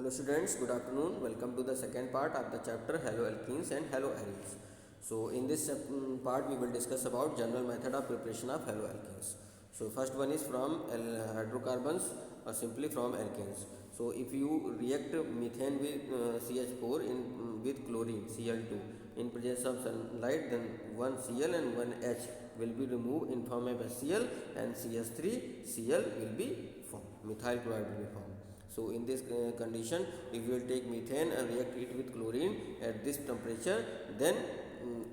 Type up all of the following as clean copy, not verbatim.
Hello students, good afternoon. Welcome to the second part of the chapter haloalkenes and haloarenes. So in this part we will discuss about general method of preparation of haloalkenes. So first one is from hydrocarbons or simply from alkanes. So if you react methane with CH4 with chlorine Cl2 in presence of sunlight, then one Cl and one H will be removed in form of HCl and CH3 Cl will be formed. Methyl chloride will be formed. So in this condition, if you will take methane and react it with chlorine at this temperature, then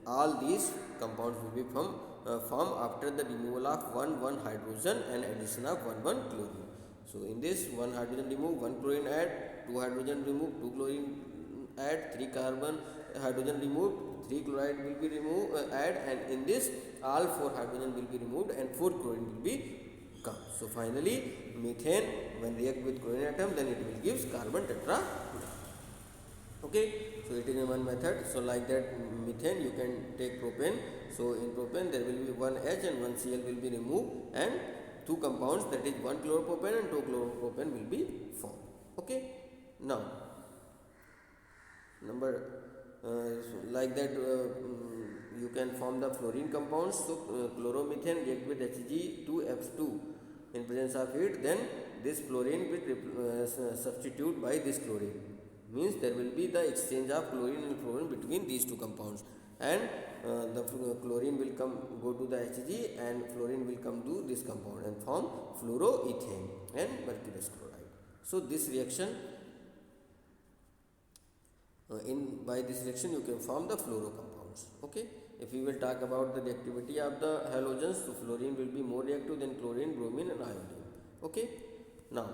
all these compounds will be formed after the removal of one hydrogen and addition of one chlorine. So in this, one hydrogen remove, one chlorine add, two hydrogen remove, two chlorine add, three carbon hydrogen removed, three chloride will be removed add, and in this all four hydrogen will be removed and four chlorine will be come. So finally methane when react with chlorine atom, then it will gives carbon tetrafluoride. Okay, so it is one method. So like that methane you can take propane. So in propane there will be one H and one Cl will be removed and two compounds, that is one chloropropane and two chloropropane will be formed. Okay, now number like that you can form the fluorine compounds. So chloromethane react with Hg2F2 in presence of heat, then this fluorine will substitute by this chlorine, means there will be the exchange of chlorine and fluorine between these two compounds, and the chlorine will go to the Hg and fluorine will come to this compound and form fluoroethane and mercurous chloride. So this reaction by this reaction you can form the fluorocompounds. Okay, if we will talk about the reactivity of the halogens, so fluorine will be more reactive than chlorine, bromine and iodine. Okay, now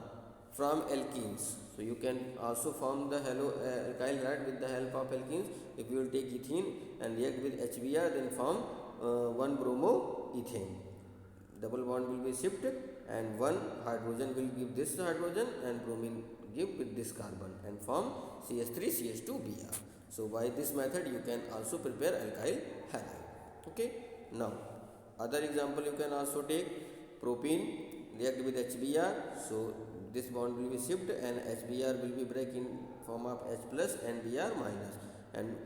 from alkenes, so you can also form the alkyl halide with the help of alkenes. If you will take ethene and react with HBr, then form one bromoethane, double bond will be shifted and one hydrogen will give this hydrogen and bromine give with this carbon and form CH3CH2Br. So by this method you can also prepare alkyl halide. Okay, now other example you can also take propene react with HBr. So this bond will be shifted and HBr will be break in form of H plus and Br minus, and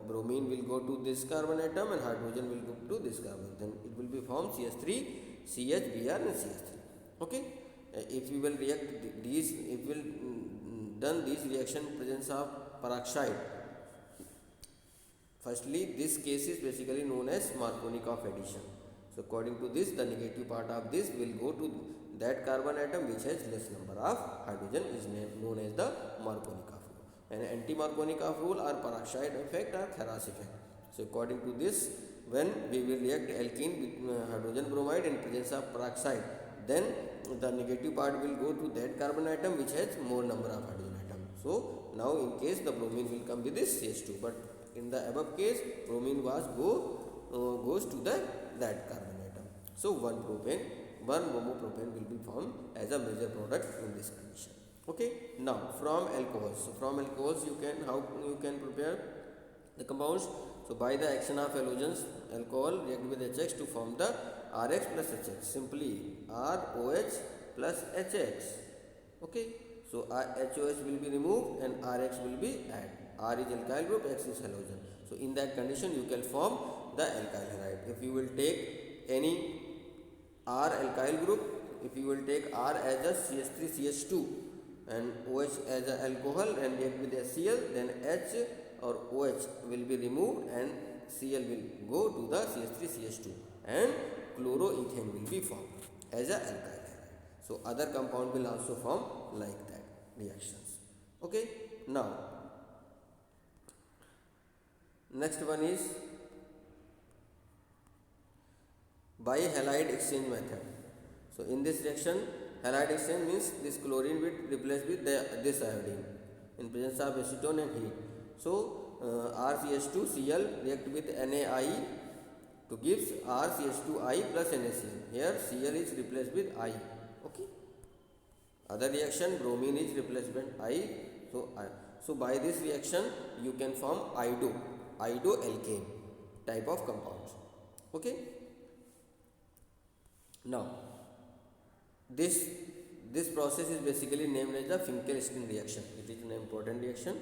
bromine will go to this carbon atom and hydrogen will go to this carbon, then it will be formed CH3 CH Br and CH3. Okay, if we will react these, if we will done this reaction in presence of peroxide, firstly this case is basically known as Markovnikov addition. So according to this, the negative part of this will go to that carbon atom which has less number of hydrogen, is known as the Markovnikov rule. And anti-Markovnikov rule or peroxide effect or Kharas effect. So according to this, when we will react alkene with hydrogen bromide in presence of peroxide, then the negative part will go to that carbon atom which has more number of hydrogen atom. So now in case the bromine will come with this CH2, but in the above case bromine goes to that carbon atom. So one bromopropane will be formed as a major product in this condition. Okay, now from alcohols. So from alcohols how you can prepare the compounds. So by the action of halogens, alcohol react with HX to form the RH plus HX, simply ROH plus HX. Okay, so HOH will be removed and RH will be added. R is alkyl group, X is halogen. So in that condition you can form the alkyl halide. If you will take any R alkyl group, if you will take R as a CH3CH2 and OH as an alcohol and react with HCl, then H or OH will be removed and Cl will go to the CH3CH2 and chloroethane will be formed as an alkyl halide. So other compound will also form like that reactions. Okay, now next one is bi-halide exchange method. So in this reaction, halide exchange means this chlorine will replace with this iodine in presence of acetone and heat. So RCH2Cl react with NaI to gives RCH2I plus NaCl. Here Cl is replaced with I. Okay. Other reaction, bromine is replacement I. So by this reaction you can form iodo-alkane type of compounds. Okay. Now This process is basically named as the Finkelstein reaction. It is an important reaction.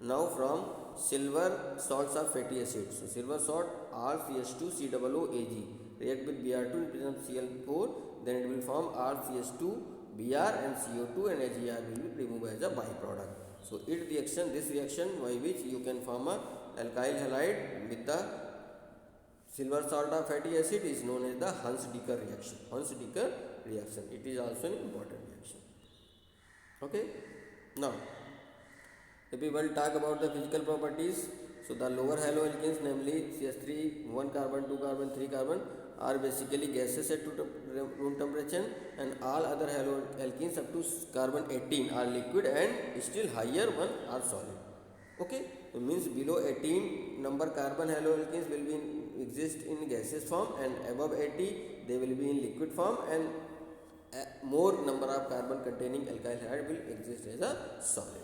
Now from silver salts of fatty acids. So silver salt RCH2COOAg react with Br2 in presence of Cl4, then it will form RCH2 Br and CO2, and HEr will be removed as a byproduct. So this reaction by which you can form a alkyl halide with the silver salt of fatty acid is known as the Huns-Dekker reaction. Huns-Dekker reaction. It is also an important reaction. Okay. Now, if we will talk about the physical properties, so the lower haloalkanes, namely CH3, 1 carbon, 2 carbon, 3 carbon, are basically gases at room temperature, and all other haloalkenes up to carbon 18 are liquid, and still higher one are solid. Okay, it means below 18 number carbon haloalkenes will be exist in gaseous form, and above 80 they will be in liquid form, and more number of carbon containing alkyl halide will exist as a solid.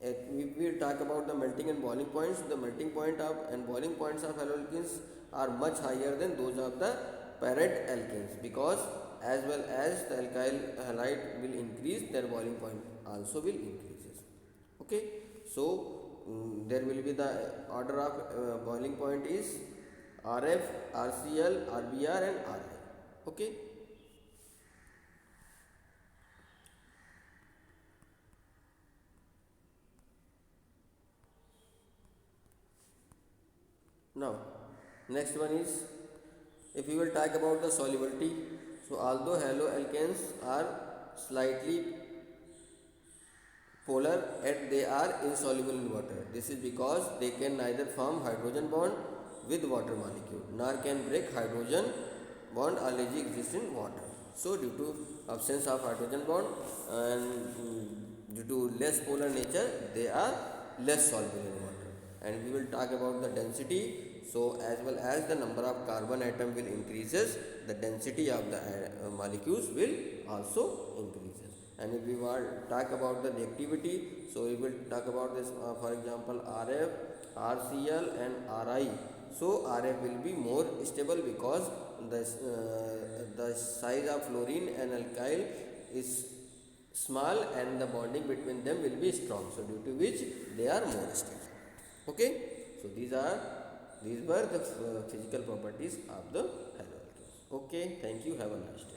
If we talk about the melting and boiling points, the melting point of and boiling points of haloalkenes are much higher than those of the parent alkenes, because as well as the alkyl halide will increase, their boiling point also will increases. Okay, so there will be the order of boiling point is RF, RCl, RBr and RI. Okay. Now, next one is, if we will talk about the solubility. So, although haloalkanes are slightly polar, yet they are insoluble in water. This is because they can neither form hydrogen bond with water molecule, nor can break hydrogen bond already exist in water. So, due to absence of hydrogen bond and due to less polar nature, they are less soluble in water. And we will talk about the density. So, as well as the number of carbon atom will increases, the density of the molecules will also increases. And if we want talk about the reactivity, so we will talk about this for example RF, RCl and RI. So, RF will be more stable because the size of fluorine and alkyl is small, and the bonding between them will be strong. So, due to which they are more stable. Okay. So, these were the physical properties of the haloalkanes. Okay, thank you. Have a nice day.